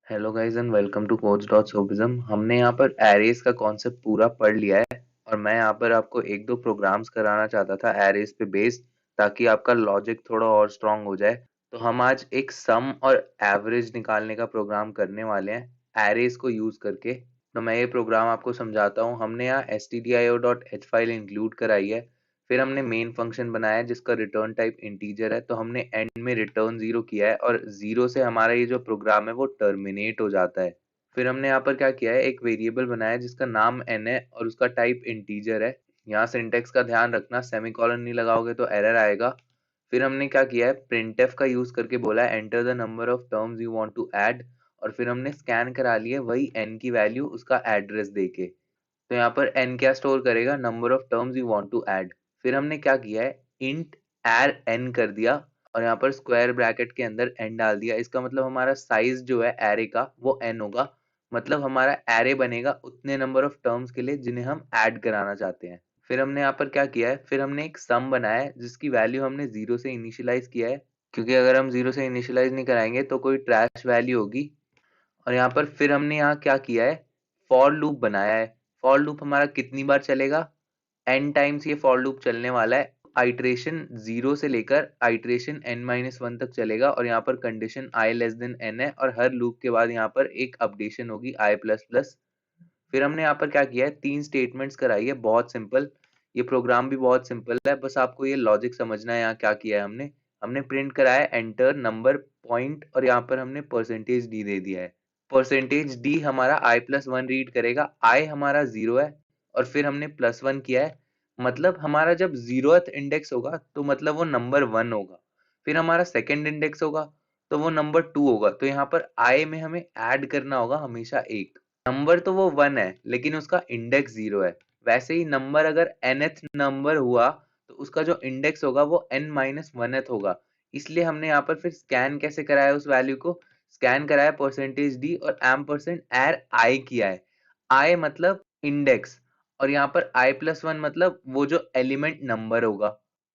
Hello guys and welcome to coach dot सोबिज्म। हमने यहाँ पर एरेज का कॉन्सेप्ट पूरा पढ़ लिया है और मैं यहाँ पर आपको एक दो प्रोग्राम्स कराना चाहता था एरेज पे बेस्ड, ताकि आपका लॉजिक थोड़ा और स्ट्रांग हो जाए। तो हम आज एक सम और एवरेज निकालने का प्रोग्राम करने वाले हैं एरेज को यूज करके। तो मैं ये प्रोग्राम आपको समझाता हूँ। हमने यहाँ stdio.h फाइल इंक्लूड कराई है, फिर हमने मेन फंक्शन बनाया है जिसका रिटर्न टाइप इंटीजर है। तो हमने एंड में रिटर्न जीरो किया है और जीरो से हमारा ये जो प्रोग्राम है वो टर्मिनेट हो जाता है। फिर हमने यहाँ पर क्या किया है, एक वेरिएबल बनाया है जिसका नाम n है और उसका टाइप इंटीजर है। यहाँ सिंटेक्स का ध्यान रखना, सेमीकोलन नहीं लगाओगे तो एरर आएगा। फिर हमने क्या किया है, printf का यूज करके बोला है enter the number of terms you want to add, और फिर हमने स्कैन करा लिया वही n की वैल्यू उसका एड्रेस देके। तो यहाँ पर n क्या स्टोर करेगा, number of terms you want to add. फिर हमने क्या किया है, इंट एयर n कर दिया और यहाँ पर स्क्वायर ब्रैकेट के अंदर n डाल दिया। इसका मतलब हमारा साइज जो है एरे का वो n होगा, मतलब हमारा एरे बनेगा उतने नंबर ऑफ टर्म्स के लिए जिन्हें हम ऐड कराना चाहते हैं। फिर हमने यहाँ पर क्या किया है, फिर हमने एक सम बनाया है जिसकी वैल्यू हमने जीरो से इनिशियलाइज किया है, क्योंकि अगर हम जीरो से इनिशियलाइज नहीं कराएंगे तो कोई ट्रैश वैल्यू होगी। और यहाँ पर फिर हमने यहाँ क्या किया है, फॉर लूप बनाया है। फॉर लूप हमारा कितनी बार चलेगा, एन टाइम्स ये फॉर लूप चलने वाला है। आइट्रेशन जीरो से लेकर आइट्रेशन n-1 तक चलेगा और यहाँ पर condition i less than n है और हर लूप के बाद यहाँ पर एक अपडेशन होगी i प्लस प्लस। फिर हमने यहाँ पर क्या किया है, तीन स्टेटमेंट्स कराई है, बहुत सिंपल। ये प्रोग्राम भी बहुत सिंपल है, बस आपको ये लॉजिक समझना है। यहाँ क्या किया है, हमने हमने प्रिंट कराया है एंटर नंबर पॉइंट और यहाँ पर हमने परसेंटेज डी दे दिया है। परसेंटेज डी हमारा i+1 रीड करेगा, i हमारा जीरो है और फिर हमने +1 किया है, मतलब हमारा जब जीरोथ इंडेक्स होगा तो मतलब वो नंबर 1 होगा। फिर हमारा सेकंड इंडेक्स होगा तो वो नंबर 2 होगा। तो यहाँ पर i में हमें ऐड करना होगा हमेशा एक नंबर, तो वो 1 है लेकिन उसका इंडेक्स 0 है। वैसे ही नंबर अगर nth नंबर हुआ तो उसका जो इंडेक्स होगा वो n-1th होगा। इसलिए हमने यहाँ पर फिर स्कैन कैसे कराया, उस वैल्यू को स्कैन कराया परसेंटेज डी और एम% आई किया है। आई मतलब इंडेक्स और यहाँ पर i+1 मतलब वो जो एलिमेंट नंबर होगा।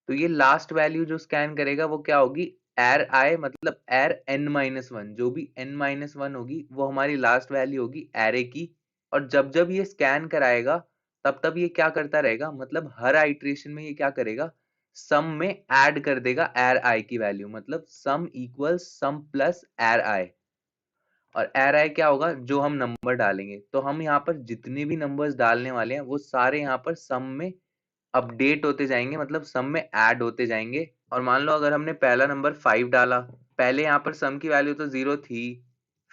तो ये लास्ट वैल्यू जो स्कैन करेगा वो क्या होगी, एर आई मतलब एर n-1, जो भी n-1 होगी वो हमारी लास्ट वैल्यू होगी एरे की। और जब जब ये स्कैन कराएगा तब तब ये क्या करता रहेगा, मतलब हर आइट्रेशन में ये क्या करेगा, सम में ऐड कर देगा एर आई की वैल्यू, मतलब सम इक्वल सम प्लस एर आई। और एर आई क्या होगा, जो हम नंबर डालेंगे। तो हम यहाँ पर जितने भी नंबर्स डालने वाले हैं वो सारे यहाँ पर सम में अपडेट होते जाएंगे, मतलब सम में ऐड होते जाएंगे। और मान लो अगर हमने पहला नंबर 5 डाला, पहले यहाँ पर सम की वैल्यू तो जीरो थी,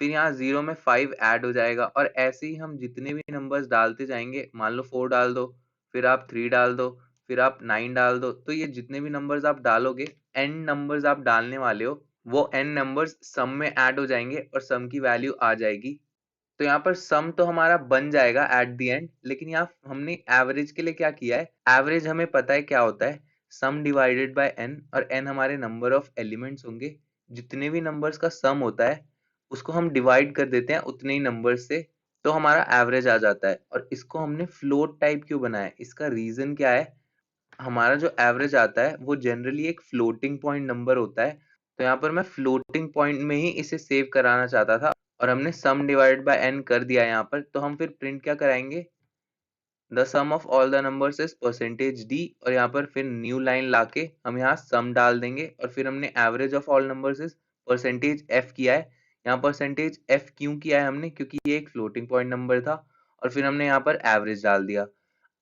फिर यहाँ जीरो में 5 ऐड हो जाएगा और ऐसे ही हम जितने भी नंबर्स डालते जाएंगे। मान लो 4 डाल दो, फिर आप 3 डाल दो, फिर आप 9 डाल दो, तो ये जितने भी नंबर्स आप डालोगे, n नंबर्स आप डालने वाले हो, वो n नंबर्स सम में ऐड हो जाएंगे और सम की वैल्यू आ जाएगी। तो यहाँ पर सम तो हमारा बन जाएगा एट द एंड, लेकिन यहाँ हमने एवरेज के लिए क्या किया है, एवरेज हमें पता है क्या होता है, सम डिवाइडेड बाय n, और n हमारे नंबर ऑफ एलिमेंट्स होंगे। जितने भी नंबर्स का सम होता है उसको हम डिवाइड कर देते हैं उतने ही नंबर्स से, तो हमारा एवरेज आ जाता है। और इसको हमने फ्लोट टाइप क्यों बनाया, इसका रीजन क्या है, हमारा जो एवरेज आता है वो जनरली एक फ्लोटिंग पॉइंट नंबर होता है। तो यहाँ पर मैं फ्लोटिंग पॉइंट में ही इसे सेव कराना चाहता था और हमने सम डिवाइडेड बाय n कर दिया यहाँ पर। तो हम फिर प्रिंट क्या कराएंगे, the sum of all the numbers is percentage d, और यहाँ पर फिर न्यू लाइन लाके हम यहाँ सम डाल देंगे और फिर हमने average of all numbers is percentage F किया है। यहाँ परसेंटेज एफ क्यों किया है हमने, क्योंकि ये एक फ्लोटिंग पॉइंट नंबर था। और फिर हमने यहाँ पर एवरेज डाल दिया।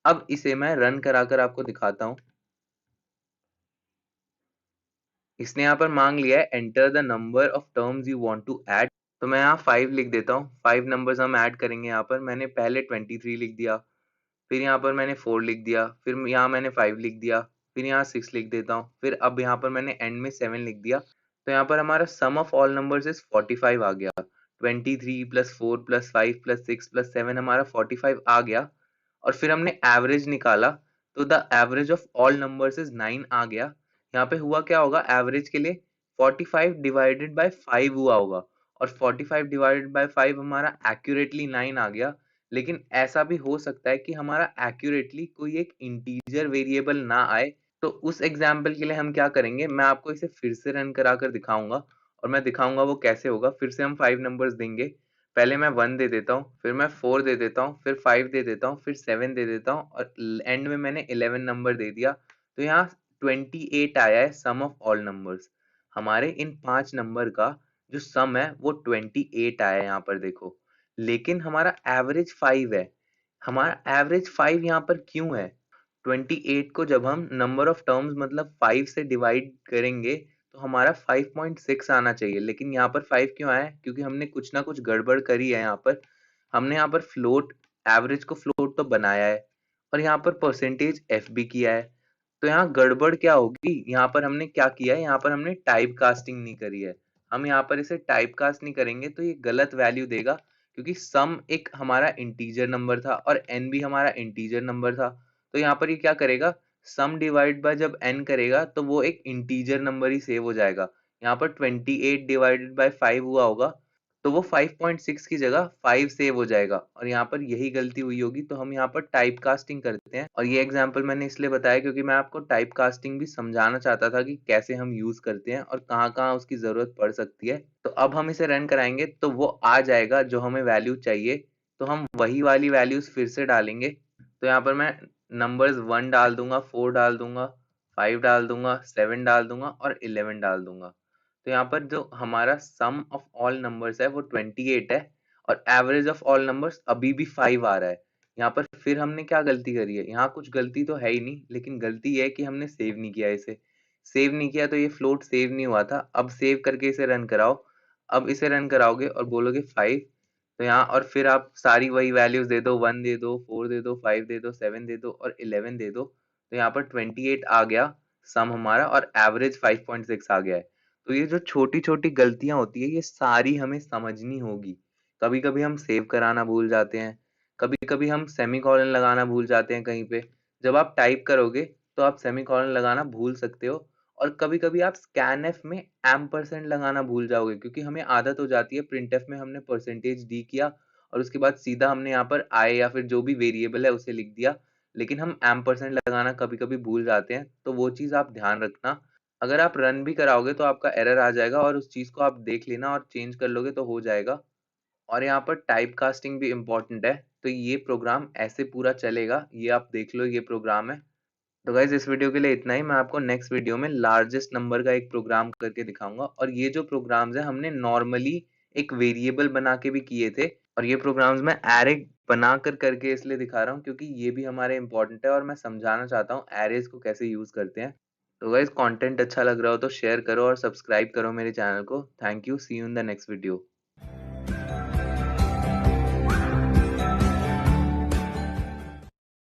अब इसे मैं रन करा कर आपको दिखाता हूँ। इसने यहाँ पर मांग लिया है enter the number of terms you want to add. तो मैं यहाँ 5 लिख देता हूँ, 5 नंबर्स हम ऐड करेंगे। यहाँ पर मैंने पहले 23 लिख दिया, फिर यहाँ पर मैंने 4 लिख दिया, फिर यहाँ मैंने 5 लिख दिया, फिर यहाँ 6 लिख देता हूँ, फिर अब यहाँ पर मैंने एंड में 7 लिख दिया। तो यहाँ पर हमारा सम ऑफ ऑल नंबर्स इज 45 आ गया। 23 प्लस 4 प्लस 5 प्लस 6 प्लस 7 हमारा 45 आ गया। और फिर हमने एवरेज निकाला तो the average of all numbers is 9 आ गया। यहाँ पे हुआ क्या होगा, एवरेज के लिए 45 डिवाइडेड बाय 5 हुआ होगा और 45 डिवाइडेड बाय 5 हमारा एक्यूरेटली 9 आ गया। लेकिन ऐसा भी हो सकता है कि हमारा एक्यूरेटली कोई एक इंटीजर वेरिएबल ना आए। तो उस एग्जाम्पल के लिए हम क्या करेंगे, मैं आपको इसे फिर से रन करा कर दिखाऊंगा और मैं दिखाऊंगा वो कैसे होगा। फिर से हम 5 नंबर्स देंगे, पहले मैं 1 दे देता हूँ, फिर मैं 4 दे देता हूँ, फिर 5 दे देता हूँ, फिर 7 दे देता हूँ और एंड में मैंने 11 नंबर दे दिया। तो यहाँ 28 आया है सम ऑफ ऑल नंबर्स। हमारे इन 5 नंबर का जो सम है वो 28 आया है यहाँ पर देखो। लेकिन हमारा एवरेज 5 है। हमारा एवरेज 5 यहाँ पर क्यों है? 28 को जब हम नंबर ऑफ टर्म्स मतलब 5 से डिवाइड करेंगे तो हमारा 5.6 आना चाहिए, लेकिन यहाँ पर 5 क्यों आया है? क्योंकि हमने कुछ ना कुछ गड़बड़ करी है यहाँ पर। हमने यहाँ पर फ्लोट, एवरेज को फ्लोट तो बनाया है और यहाँ पर परसेंटेज एफ भी किया है। तो यहाँ गड़बड़ क्या होगी? यहाँ पर हमने क्या किया है? यहाँ पर हमने टाइप कास्टिंग नहीं करी है। हम यहाँ पर इसे टाइप कास्ट नहीं करेंगे तो ये गलत वैल्यू देगा, क्योंकि सम एक हमारा इंटीजर नंबर था और एन भी हमारा इंटीजर नंबर था। तो यहाँ पर ये क्या करेगा? सम डिवाइड बाय जब n करेगा तो वो एक इंटीजर नंबर ही सेव हो जाएगा। यहाँ पर 28 डिवाइडेड बाय 5 हुआ होगा तो वो 5.6 की जगह 5 सेव हो जाएगा और यहाँ पर यही गलती हुई होगी। तो हम यहाँ पर टाइप कास्टिंग करते हैं और ये एग्जांपल मैंने इसलिए बताया क्योंकि मैं आपको टाइप कास्टिंग भी समझाना चाहता था कि कैसे हम यूज करते हैं और कहाँ कहाँ उसकी जरूरत पड़ सकती है। तो अब हम इसे रन कराएंगे तो वो आ जाएगा जो हमें वैल्यू चाहिए। तो हम वही वाली वैल्यूज फिर से डालेंगे। तो यहाँ पर मैं नंबर्स 1 डाल दूंगा, 4 डाल दूंगा, 5 डाल दूंगा, 7 डाल दूंगा और 11 डाल दूंगा। तो यहाँ पर जो हमारा सम ऑफ ऑल नंबर्स है वो 28 है और एवरेज ऑफ ऑल नंबर्स अभी भी 5 आ रहा है। यहाँ पर फिर हमने क्या गलती करी है? यहाँ कुछ गलती तो है ही नहीं, लेकिन गलती ये है कि हमने सेव नहीं किया इसे। सेव नहीं किया तो ये फ्लोट सेव नहीं हुआ था। अब सेव करके इसे रन कराओ। अब इसे रन कराओगे और बोलोगे 5, तो यहाँ और फिर आप सारी वही वैल्यूज दे दो, 1 दे दो, 4 दे दो, 5 दे दो, 7 दे दो और 11 दे दो। तो यहाँ पर 28 आ गया सम हमारा और एवरेज 5.6 आ गया है। तो ये जो छोटी छोटी गलतियां होती है ये सारी हमें समझनी होगी। कभी कभी हम सेव कराना भूल जाते हैं, कभी कभी हम सेमीकोलन लगाना भूल जाते हैं कहीं पे। जब आप टाइप करोगे तो आप सेमीकोलन लगाना भूल सकते हो और कभी कभी आप स्कैनएफ में एम्परसेंड लगाना भूल जाओगे, क्योंकि हमें आदत हो जाती है प्रिंटएफ में हमने परसेंटेज डी किया और उसके बाद सीधा हमने यहाँ पर आई या फिर जो भी वेरिएबल है उसे लिख दिया, लेकिन हम एम्परसेंड लगाना कभी कभी भूल जाते हैं। तो वो चीज आप ध्यान रखना। अगर आप रन भी कराओगे तो आपका एरर आ जाएगा और उस चीज को आप देख लेना और चेंज कर लोगे तो हो जाएगा। और यहाँ पर टाइप कास्टिंग भी इम्पोर्टेंट है। तो ये प्रोग्राम ऐसे पूरा चलेगा, ये आप देख लो, ये प्रोग्राम है। तो गाइज इस वीडियो के लिए इतना ही। मैं आपको नेक्स्ट वीडियो में लार्जेस्ट नंबर का एक प्रोग्राम करके दिखाऊंगा और ये जो प्रोग्राम्स है हमने नॉर्मली एक वेरिएबल बना के भी किए थे और ये प्रोग्राम्स मैं एरे बना कर करके इसलिए दिखा रहा हूँ क्योंकि ये भी हमारे इंपॉर्टेंट है और मैं समझाना चाहता हूँ एरेज को कैसे यूज करते हैं। तो गाइज कंटेंट अच्छा लग रहा हो तो शेयर करो और सब्सक्राइब करो मेरे चैनल को। Thank you, see you in the next video.